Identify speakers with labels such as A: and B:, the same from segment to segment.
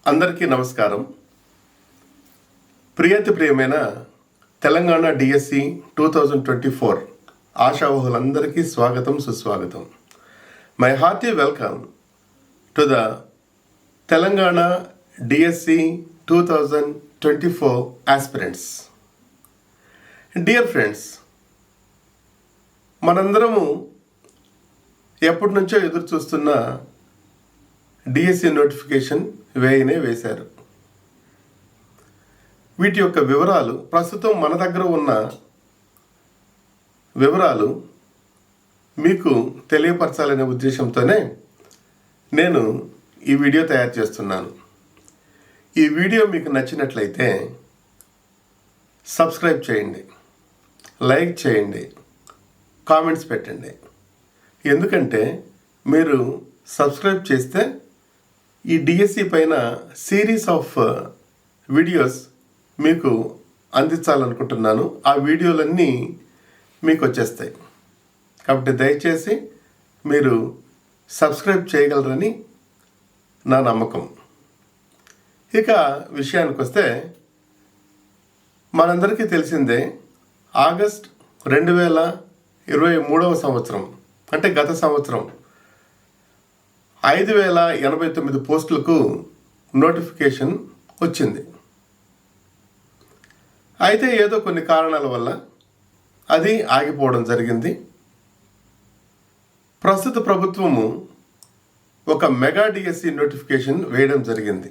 A: అందరికీ నమస్కారం. ప్రియమైన తెలంగాణ డిఎస్సి 2024 ఆశావహులందరికీ స్వాగతం, సుస్వాగతం. My hearty welcome to the Telangana DSC 2024 aspirants. Dear friends, మనందరము ఎప్పటి నుంచో ఎదురు చూస్తున్న డిఎస్సి నోటిఫికేషన్ వేశారు. వీటి యొక్క వివరాలు, ప్రస్తుతం మన దగ్గర ఉన్న వివరాలు మీకు తెలియపరచాలనే ఉద్దేశంతోనే నేను ఈ వీడియో తయారు చేస్తున్నాను. ఈ వీడియో మీకు నచ్చినట్లయితే సబ్స్క్రైబ్ చేయండి, లైక్ చేయండి, కామెంట్స్ పెట్టండి. ఎందుకంటే మీరు సబ్స్క్రైబ్ చేస్తే ఈ డిఎస్సి పైన సిరీస్ ఆఫ్ వీడియోస్ మీకు అందించాలనుకుంటున్నాను. ఆ వీడియోలన్నీ మీకు వచ్చేస్తాయి. కాబట్టి దయచేసి మీరు సబ్స్క్రైబ్ చేయగలరని నా నమ్మకం. ఇక విషయానికి వస్తే, మనందరికీ తెలిసిందే, ఆగస్ట్ 2023 సంవత్సరం అంటే గత సంవత్సరం 5089 పోస్టులకు నోటిఫికేషన్ వచ్చింది. అయితే ఏదో కొన్ని కారణాల వల్ల అది ఆగిపోవడం జరిగింది. ప్రస్తుత ప్రభుత్వము ఒక మెగా డిఎస్సి నోటిఫికేషన్ వేయడం జరిగింది.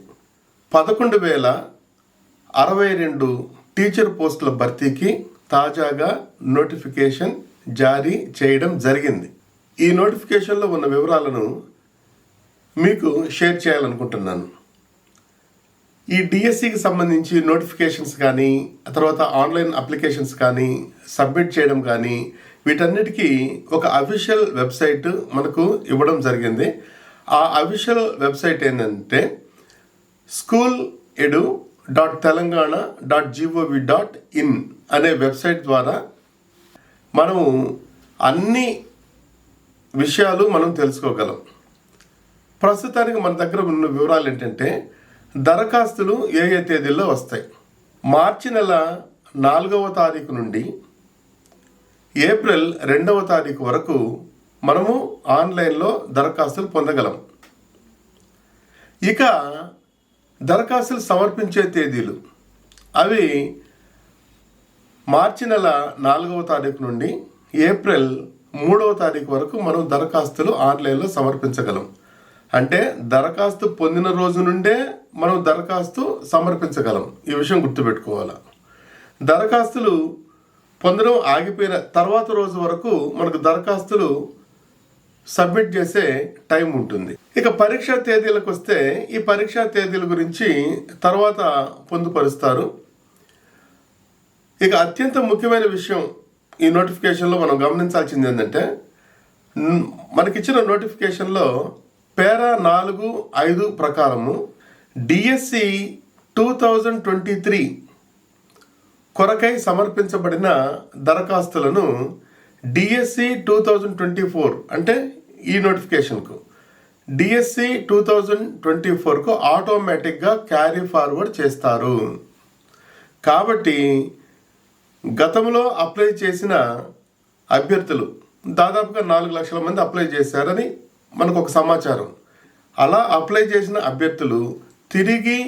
A: 11,062 టీచర్ పోస్టుల భర్తీకి తాజాగా నోటిఫికేషన్ జారీ చేయడం జరిగింది. ఈ నోటిఫికేషన్లో ఉన్న వివరాలను మీకు షేర్ చేయాలనుకుంటున్నాను. ఈ డిఎస్సికి సంబంధించి నోటిఫికేషన్స్ కానీ, తర్వాత ఆన్లైన్ అప్లికేషన్స్ కానీ సబ్మిట్ చేయడం కానీ, వీటన్నిటికీ ఒక అఫీషియల్ వెబ్సైట్ మనకు ఇవ్వడం జరిగింది. ఆ అఫీషియల్ వెబ్సైట్ ఏంటంటే schooledu.telangana.gov.in అనే వెబ్సైట్ ద్వారా మనము అన్ని విషయాలు మనం తెలుసుకోగలం. ప్రస్తుతానికి మన దగ్గర ఉన్న వివరాలు ఏంటంటే, దరఖాస్తులు ఏ తేదీల్లో వస్తాయి. మార్చి నెల 4వ తారీఖు నుండి ఏప్రిల్ 2వ తారీఖు వరకు మనము ఆన్లైన్లో దరఖాస్తులు పొందగలం. ఇక దరఖాస్తులు సమర్పించే తేదీలు అవి మార్చి నెల 4వ తారీఖు నుండి ఏప్రిల్ 3వ తారీఖు వరకు మనం దరఖాస్తులు ఆన్లైన్లో సమర్పించగలం. అంటే దరఖాస్తు పొందిన రోజు నుండే మనం దరఖాస్తు సమర్పించగలం. ఈ విషయం గుర్తుపెట్టుకోవాలి. దరఖాస్తులు పొందడం ఆగిపోయిన తర్వాత రోజు వరకు మనకు దరఖాస్తులు సబ్మిట్ చేసే టైం ఉంటుంది. ఇక పరీక్షా తేదీలకు వస్తే, ఈ పరీక్షా తేదీల గురించి తర్వాత పొందుపరుస్తారు. ఇక అత్యంత ముఖ్యమైన విషయం ఈ నోటిఫికేషన్లో మనం గమనించాల్సింది ఏంటంటే, మనకిచ్చిన నోటిఫికేషన్లో పేరా 4.5 ప్రకారము డిఎస్సి 2023 కొరకై సమర్పించబడిన దరఖాస్తులను డిఎస్సి 2024 అంటే ఈ నోటిఫికేషన్కు డిఎస్సి 2024కు ఆటోమేటిక్గా క్యారీ ఫార్వర్డ్ చేస్తారు. కాబట్టి గతంలో అప్లై చేసిన అభ్యర్థులు దాదాపుగా 4 లక్షల మంది అప్లై చేశారని మనకు ఒక సమాచారం. అలా అప్లై చేసిన అభ్యర్థులు తిరిగి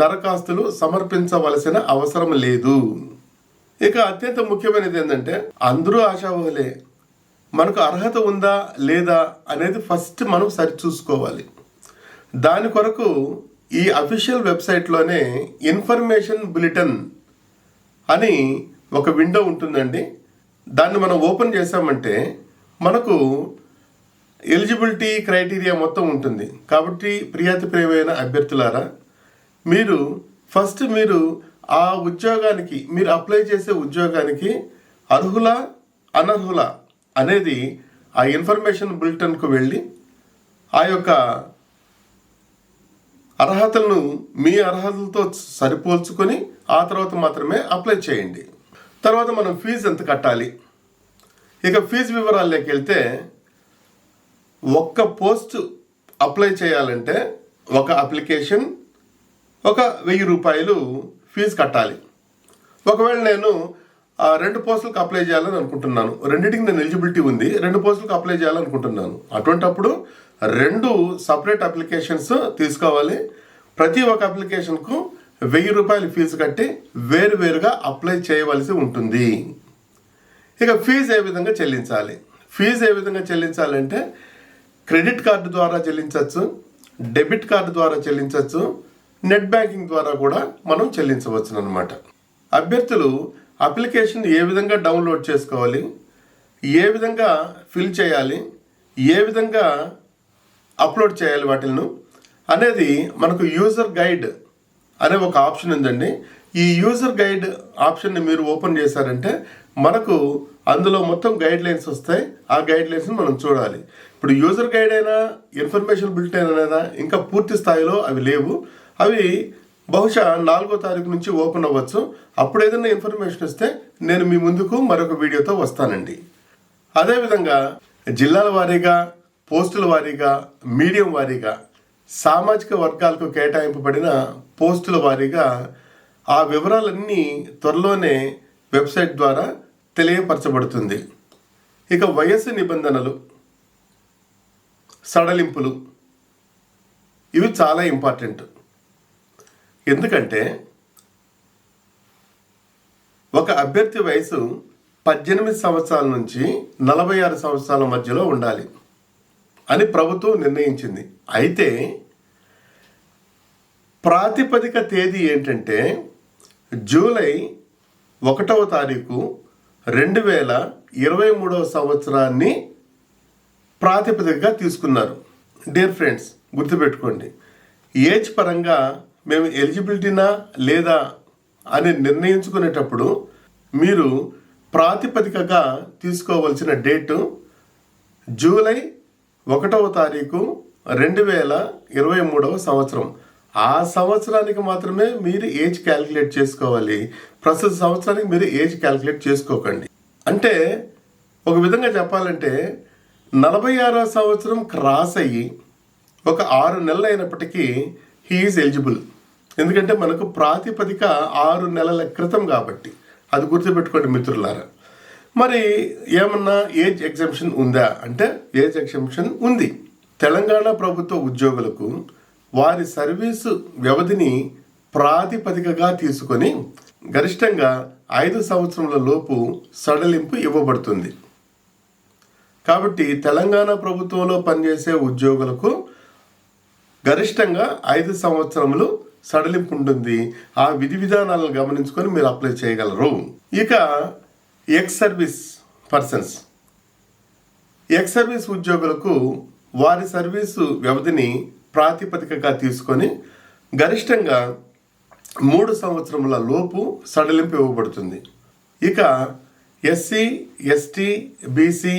A: దరఖాస్తులు సమర్పించవలసిన అవసరం లేదు. ఇక అత్యంత ముఖ్యమైనది ఏంటంటే, అందరూ ఆశావహులే. మనకు అర్హత ఉందా లేదా అనేది ఫస్ట్ మనం సరిచూసుకోవాలి. దాని కొరకు ఈ అఫీషియల్ వెబ్సైట్లోనే ఇన్ఫర్మేషన్ బులెటిన్ అని ఒక విండో ఉంటుందండి. దాన్ని మనం ఓపెన్ చేసామంటే మనకు ఎలిజిబిలిటీ క్రైటీరియా మొత్తం ఉంటుంది. కాబట్టి ప్రియమైన అభ్యర్థులారా, మీరు ఫస్ట్ ఆ ఉద్యోగానికి, మీరు అప్లై చేసే ఉద్యోగానికి అర్హులా అనర్హులా అనేది ఆ ఇన్ఫర్మేషన్ బులెటిన్కు వెళ్ళి ఆ యొక్క అర్హతలను మీ అర్హతలతో సరిపోల్చుకొని ఆ తర్వాత మాత్రమే అప్లై చేయండి. తర్వాత మనం ఫీజు ఎంత కట్టాలి. ఇక ఫీజు వివరాల్లోకి వెళ్తే, ఒక్క పోస్ట్ అప్లై చేయాలంటే ఒక అప్లికేషన్ ఒక 1000 రూపాయలు ఫీజు కట్టాలి. ఒకవేళ నేను 2 పోస్టులకు అప్లై చేయాలని అనుకుంటున్నాను, రెండింటికి నేను ఎలిజిబిలిటీ ఉంది, 2 పోస్టులకు అప్లై చేయాలనుకుంటున్నాను. అటువంటప్పుడు 2 సపరేట్ అప్లికేషన్స్ తీసుకోవాలి. ప్రతి ఒక్క అప్లికేషన్కు 1000 రూపాయలు ఫీజు కట్టి వేరువేరుగా అప్లై చేయవలసి ఉంటుంది. ఇక ఫీజు ఏ విధంగా చెల్లించాలి? ఫీజు ఏ విధంగా చెల్లించాలంటే క్రెడిట్ కార్డు ద్వారా చెల్లించవచ్చు, డెబిట్ కార్డు ద్వారా చెల్లించవచ్చు, నెట్ బ్యాంకింగ్ ద్వారా కూడా మనం చెల్లించవచ్చు అన్నమాట. అభ్యర్థులు అప్లికేషన్ ఏ విధంగా డౌన్లోడ్ చేసుకోవాలి, ఏ విధంగా ఫిల్ చేయాలి, ఏ విధంగా అప్లోడ్ చేయాలి వాటిని అనేది మనకు యూజర్ గైడ్ అనే ఒక ఆప్షన్ ఉందండి. ఈ యూజర్ గైడ్ ఆప్షన్ని మీరు ఓపెన్ చేశారంటే మనకు అందులో మొత్తం గైడ్ లైన్స్ వస్తాయి. ఆ గైడ్ లైన్స్ని మనం చూడాలి. ఇప్పుడు యూజర్ గైడ్ అయినా, ఇన్ఫర్మేషన్ బులెటిన్ అయినా ఇంకా పూర్తి స్థాయిలో అవి లేవు. అవి బహుశా 4వ తారీఖు నుంచి ఓపెన్ అవ్వచ్చు. అప్పుడు ఏదైనా ఇన్ఫర్మేషన్ వస్తే నేను మీ ముందుకు మరొక వీడియోతో వస్తానండి. అదేవిధంగా జిల్లాల వారీగా, పోస్టుల వారీగా, మీడియం వారీగా, సామాజిక వర్గాలకు కేటాయింపబడిన పోస్టుల వారీగా ఆ వివరాలన్నీ త్వరలోనే వెబ్సైట్ ద్వారా తెలియపరచబడుతుంది. ఇక వయస్సు నిబంధనలు, సడలింపులు ఇవి చాలా ఇంపార్టెంట్. ఎందుకంటే ఒక అభ్యర్థి వయసు 18 సంవత్సరాల నుంచి 46 సంవత్సరాల మధ్యలో ఉండాలి అని ప్రభుత్వం నిర్ణయించింది. అయితే ప్రాతిపదిక తేదీ ఏంటంటే జూలై 1వ తారీఖు 2023వ సంవత్సరాన్ని ప్రాతిపదికగా తీసుకున్నారు. డియర్ ఫ్రెండ్స్, గుర్తుపెట్టుకోండి, ఏజ్ పరంగా మేము ఎలిజిబిలిటీనా లేదా అని నిర్ణయించుకునేటప్పుడు మీరు ప్రాతిపదికగా తీసుకోవాల్సిన డేటు జూలై 1వ తారీఖు 2023వ సంవత్సరం. ఆ సంవత్సరానికి మాత్రమే మీరు ఏజ్ క్యాలిక్యులేట్ చేసుకోవాలి. ప్రస్తుత సంవత్సరానికి మీరు ఏజ్ క్యాలిక్యులేట్ చేసుకోకండి. అంటే ఒక విధంగా చెప్పాలంటే 46వ సంవత్సరం క్రాస్ అయ్యి ఒక 6 నెలలు అయినప్పటికీ హీ ఈజ్ ఎలిజిబుల్. ఎందుకంటే మనకు ప్రాతిపదిక 6 నెలల క్రితం కాబట్టి. అది గుర్తుపెట్టుకోండి మిత్రులారా. మరి ఏమన్నా ఏజ్ ఎగ్జంప్షన్ ఉందా అంటే ఏజ్ ఎగ్జంప్షన్ ఉంది. తెలంగాణ ప్రభుత్వ ఉద్యోగులకు వారి సర్వీసు వ్యవధిని ప్రాతిపదికగా తీసుకొని గరిష్టంగా 5 సంవత్సరముల లోపు సడలింపు ఇవ్వబడుతుంది. కాబట్టి తెలంగాణ ప్రభుత్వంలో పనిచేసే ఉద్యోగులకు గరిష్టంగా 5 సంవత్సరములు సడలింపు ఉంటుంది. ఆ విధి విధానాలను గమనించుకొని మీరు అప్లై చేయగలరు. ఇక ex service persons, ex service ఉద్యోగులకు వారి సర్వీసు వ్యవధిని ప్రాతిపదికగా తీసుకొని గరిష్టంగా 3 సంవత్సరముల లోపు సడలింపు ఇవ్వబడుతుంది. ఇక SC, ST, BC,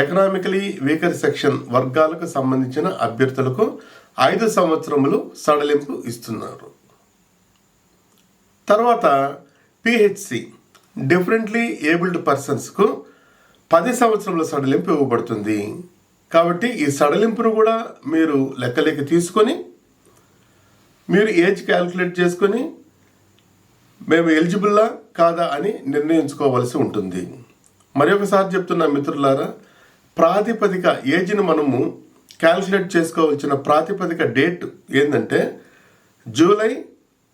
A: economically weaker section వర్గాలకు సంబంధించిన అభ్యర్థులకు 5 సంవత్సరములు సడలింపు ఇస్తున్నారు. తర్వాత పిహెచ్సి డిఫరెంట్లీ ఏబుల్డ్ పర్సన్స్కు 10 సంవత్సరముల సడలింపు ఇవ్వబడుతుంది. కాబట్టి ఈ సడలింపును కూడా మీరు లెక్కలేకి తీసుకొని మీరు ఏజ్ క్యాల్కులేట్ చేసుకొని మేము ఎలిజిబుల్లా కాదా అని నిర్ణయించుకోవాల్సి ఉంటుంది. మరి ఒకసారి చెప్తున్నా మిత్రులారా, ప్రాతిపదిక ఏజ్ని మనము క్యాల్కులేట్ చేసుకోవాల్సిన ప్రాతిపదిక డేట్ ఏంటంటే జూలై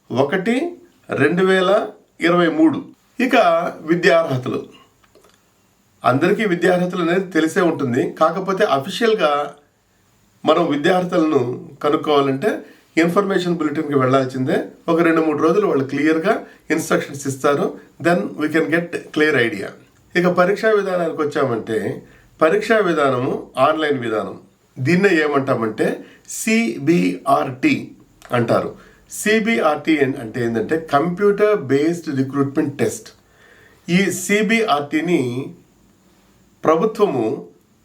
A: 1, 2023. ఇక విద్యార్హతలు, అందరికీ విద్యార్హతలు అనేది తెలిసే ఉంటుంది. కాకపోతే అఫీషియల్గా మనం విద్యార్హతలను కనుక్కోవాలంటే ఇన్ఫర్మేషన్ బులెటిన్కి వెళ్ళాల్సిందే. ఒక 2-3 రోజులు వాళ్ళు క్లియర్గా ఇన్స్ట్రక్షన్స్ ఇస్తారు. Then we can get clear idea. ఇక పరీక్షా విధానానికి వచ్చామంటే పరీక్షా విధానము ఆన్లైన్ విధానం. దీన్నే ఏమంటామంటే సిబిఆర్టీ అంటారు. సిబిఆర్టీ అంటే ఏంటంటే కంప్యూటర్ బేస్డ్ రిక్రూట్మెంట్ టెస్ట్. ఈ సిబిఆర్టీని ప్రభుత్వము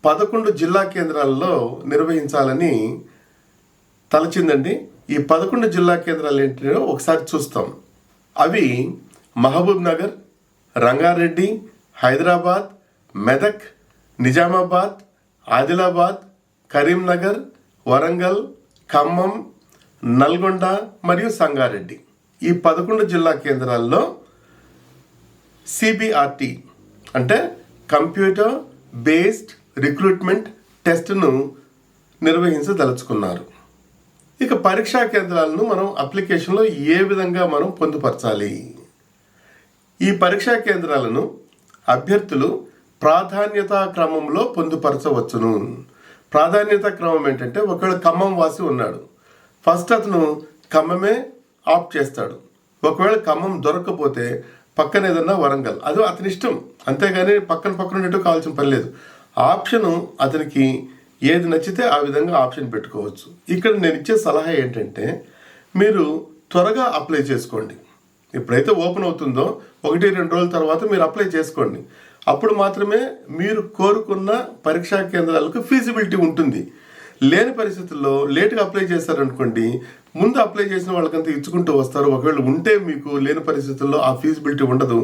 A: 11 జిల్లా కేంద్రాల్లో నిర్వహించాలని తలచిందండి. ఈ 11 జిల్లా కేంద్రాలు ఏంటో ఒకసారి చూస్తాం. అవి మహబూబ్ నగర్, రంగారెడ్డి, హైదరాబాద్, మెదక్, నిజామాబాద్, ఆదిలాబాద్, కరీంనగర్, వరంగల్, ఖమ్మం, నల్గొండ మరియు సంగారెడ్డి ఈ 11 జిల్లా కేంద్రాల్లో CBRT అంటే కంప్యూటర్ బేస్డ్ రిక్రూట్మెంట్ టెస్ట్ను నిర్వహించదలుచుకున్నారు. ఇక పరీక్షా కేంద్రాలను మనం అప్లికేషన్లో ఏ విధంగా మనం పొందుపరచాలి? ఈ పరీక్షా కేంద్రాలను అభ్యర్థులు ప్రాధాన్యతా క్రమంలో పొందుపరచవచ్చును. ప్రాధాన్యత క్రమం ఏంటంటే, ఒకవేళ ఖమ్మం వాసి ఉన్నాడు, ఫస్ట్ అతను ఖమ్మమే ఆప్ట్ చేస్తాడు. ఒకవేళ ఖమ్మం దొరకకపోతే పక్కన ఏదన్నా వరంగల్, అది అతని ఇష్టం, అంతేగాని పక్కన ఉన్నట్టు కావాల్సిన పని లేదు. ఆప్షను అతనికి ఏది నచ్చితే ఆ విధంగా ఆప్షన్ పెట్టుకోవచ్చు. ఇక్కడ నేను ఇచ్చే సలహా ఏంటంటే, మీరు త్వరగా అప్లై చేసుకోండి. ఎప్పుడైతే ఓపెన్ అవుతుందో 1-2 రోజుల తర్వాత మీరు అప్లై చేసుకోండి. అప్పుడు మాత్రమే మీరు కోరుకున్న పరీక్షా కేంద్రాలకు ఫీజిబిలిటీ ఉంటుంది. లేని పరిస్థితుల్లో లేట్గా అప్లై చేశారనుకోండి, ముందు అప్లై చేసిన వాళ్ళకంతా ఇచ్చుకుంటూ వస్తారు. ఒకవేళ ఉంటే మీకు లేని పరిస్థితుల్లో ఆ ఫీజిబిలిటీ ఉండదు,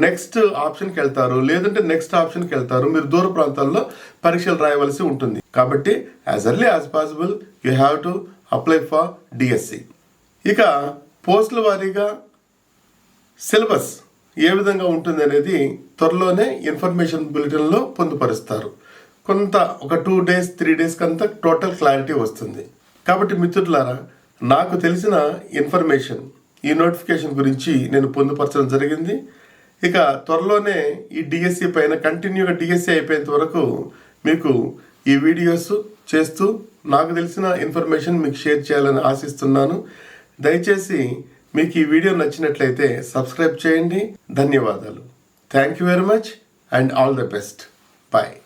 A: నెక్స్ట్ ఆప్షన్కి వెళ్తారు, లేదంటే నెక్స్ట్ ఆప్షన్కి వెళ్తారు. మీరు దూర ప్రాంతాల్లో పరీక్షలు రాయవలసి ఉంటుంది. కాబట్టి as early as possible you have to apply for DSC. ఇక పోస్టుల వారీగా సిలబస్ ఏ విధంగా ఉంటుంది అనేది త్వరలోనే ఇన్ఫర్మేషన్ బులెటిన్లో పొందుపరుస్తారు. కొంత ఒక 2 days 3 days కంతా టోటల్ క్లారిటీ వస్తుంది. కాబట్టి మిత్రులారా, నాకు తెలిసిన ఇన్ఫర్మేషన్ ఈ నోటిఫికేషన్ గురించి నేను పొందుపరచడం జరిగింది. ఇక త్వరలోనే ఈ DSC పైన కంటిన్యూగా DSC అయిపోయేంత వరకు మీకు ఈ వీడియోస్ చేస్తూ నాకు తెలిసిన ఇన్ఫర్మేషన్ మీకు షేర్ చేయాలని ఆశిస్తున్నాను. దయచేసి మీకు ఈ వీడియో నచ్చినట్లయితే సబ్స్క్రైబ్ చేయండి. ధన్యవాదాలు. Thank you very much and all the best. Bye.